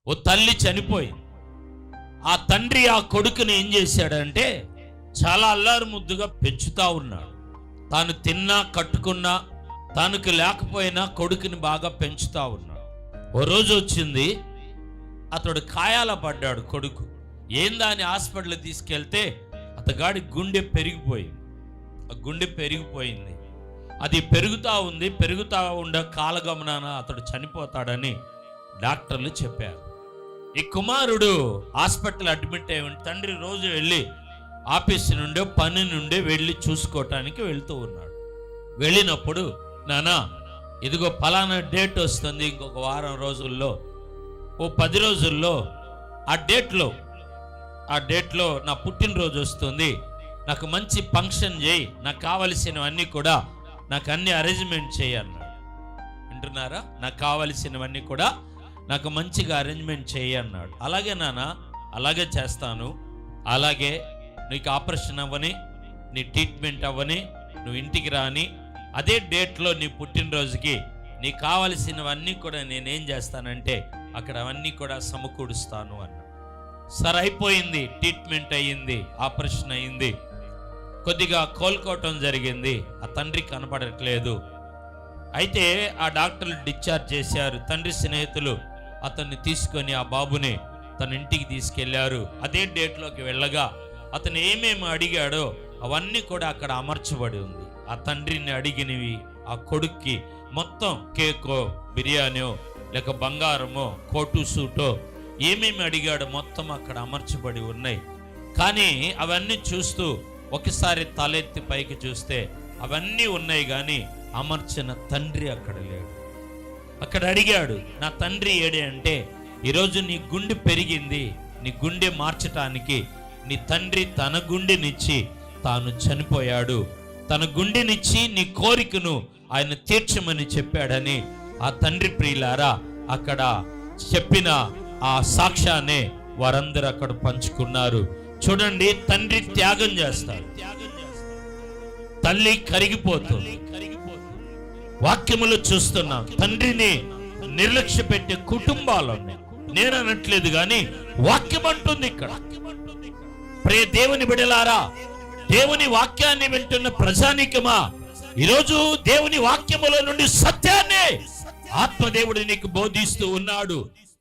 ఓ తల్లి చనిపోయింది. ఆ తండ్రి ఆ కొడుకుని ఏం చేశాడంటే చాలా అల్లారు ముద్దుగా పెంచుతా ఉన్నాడు. తాను తిన్నా కట్టుకున్నా తనకు లేకపోయినా కొడుకుని బాగా పెంచుతా ఉన్నాడు. ఓ రోజు వచ్చింది, అతడు కాయాల పడ్డాడు కొడుకు. ఏందాని హాస్పిటల్ తీసుకెళ్తే అతగాడి గుండె పెరిగిపోయింది. ఆ గుండె పెరిగిపోయింది. అది పెరుగుతా ఉండ కాలగమనాన అతడు చనిపోతాడని డాక్టర్లు చెప్పారు. ఈ కుమారుడు హాస్పిటల్ అడ్మిట్ అయి ఉండి తండ్రి రోజు వెళ్ళి ఆఫీస్ నుండి పని నుండి వెళ్ళి చూసుకోవటానికి వెళ్తూ ఉన్నాడు. వెళ్ళినప్పుడు, నానా ఇదిగో ఫలానా డేట్ వస్తుంది, ఇంకొక వారం రోజుల్లో, ఓ 10 రోజుల్లో ఆ డేట్లో నా పుట్టినరోజు వస్తుంది, నాకు మంచి ఫంక్షన్ చేయి, నాకు కావలసినవన్నీ కూడా నాకు అన్ని అరేంజ్మెంట్ చేయి అన్నాడు. వింటున్నారా? నాకు కావలసినవన్నీ కూడా నాకు మంచిగా అరేంజ్మెంట్ చేయి అన్నాడు. అలాగే నాన్న, అలాగే చేస్తాను, అలాగే నీకు ఆపరేషన్ అవ్వని, నీ ట్రీట్మెంట్ అవ్వని, నువ్వు ఇంటికి రాని, అదే డేట్లో నీ పుట్టినరోజుకి నీకు కావలసినవన్నీ కూడా నేనేం చేస్తానంటే అక్కడ అవన్నీ కూడా సమకూరుస్తాను అన్నాడు. సరే, అయిపోయింది, ట్రీట్మెంట్ అయ్యింది, ఆపరేషన్ అయ్యింది, కొద్దిగా కోలుకోవటం జరిగింది. ఆ తండ్రి కనపడట్లేదు. అయితే ఆ డాక్టర్లు డిశ్చార్జ్ చేశారు. తండ్రి స్నేహితులు అతన్ని తీసుకొని ఆ బాబుని తన ఇంటికి తీసుకెళ్లారు. అదే డేట్లోకి వెళ్ళగా అతను ఏమేమి అడిగాడో అవన్నీ కూడా అక్కడ అమర్చబడి ఉంది. ఆ తండ్రిని అడిగినవి ఆ కొడుక్కి మొత్తం కేకో, బిర్యానీయో, లేక బంగారమో, కోటు సూటో, ఏమేమి అడిగాడో మొత్తం అక్కడ అమర్చబడి ఉన్నాయి. కానీ అవన్నీ చూస్తూ ఒకసారి తలెత్తి పైకి చూస్తే అవన్నీ ఉన్నాయి, కానీ అమర్చిన తండ్రి అక్కడ లేడు. అక్కడ అడిగాడు, నా తండ్రి ఏడే అంటే, ఈరోజు నీ గుండె పెరిగింది, నీ గుండె మార్చటానికి నీ తండ్రి తన గుండెనిచ్చి తాను చనిపోయాడు, తన గుండెనిచ్చి నీ కోరికను ఆయన తీర్చమని చెప్పాడని ఆ తండ్రి ప్రియులారా అక్కడ చెప్పిన ఆ సాక్ష్యాన్ని వారందరూ అక్కడ పంచుకున్నారు. చూడండి, తండ్రి త్యాగం చేస్తాడు, తల్లి కరిగిపోతుంది. వాక్యములు చూస్తున్నాం, తండ్రిని నిర్లక్ష్య పెట్టే కుటుంబాలు ఉన్నాయి. నేను అనట్లేదు, కానీ వాక్యం అంటుంది ఇక్కడ. ప్రియ దేవుని బిడ్డలారా, దేవుని వాక్యాన్ని వింటున్న ప్రజానీకమా, ఈరోజు దేవుని వాక్యముల నుండి సత్యాన్ని ఆత్మదేవుడు నీకు బోధిస్తూ ఉన్నాడు.